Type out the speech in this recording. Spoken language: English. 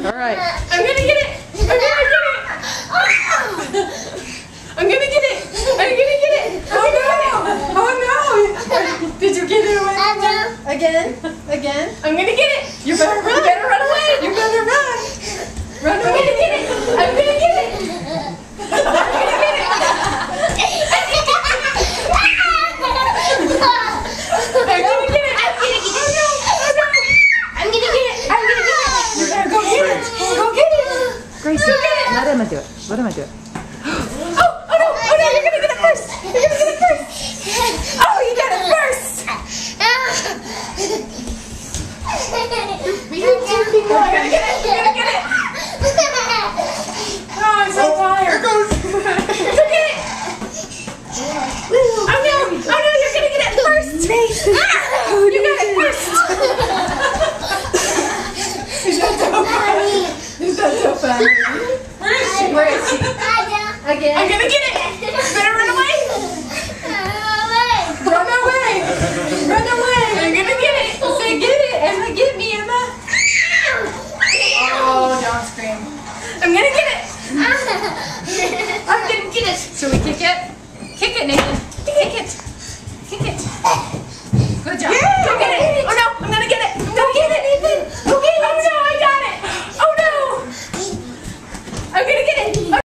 All right. I'm gonna get it. I'm gonna get it. I'm gonna get it. I'm gonna get it. Oh no! Oh no! Did you get it away? Again? Again? I'm gonna get it. You better run. You better run away. You better run. Run away. I'm gonna get it. I'm gonna get it. I'm gonna get it. Gracie, let Emma do it. Let Emma do it. Oh no, you're gonna get it first. You're gonna get it first. Oh, you got it first. You're gonna get it. You're gonna get it. Oh, I'm so tired. Here goes. You're gonna get it. Oh no, you're gonna get it first. You got it first. He's not so funny. He's not so funny. Where is she? Again. I'm gonna get it. Better run away. Run away. Run away. I'm gonna get it. Say get it. Emma, get me, Emma. Oh, don't scream. I'm gonna get it. I'm gonna get it. So we kick it? Kick it, Nathan.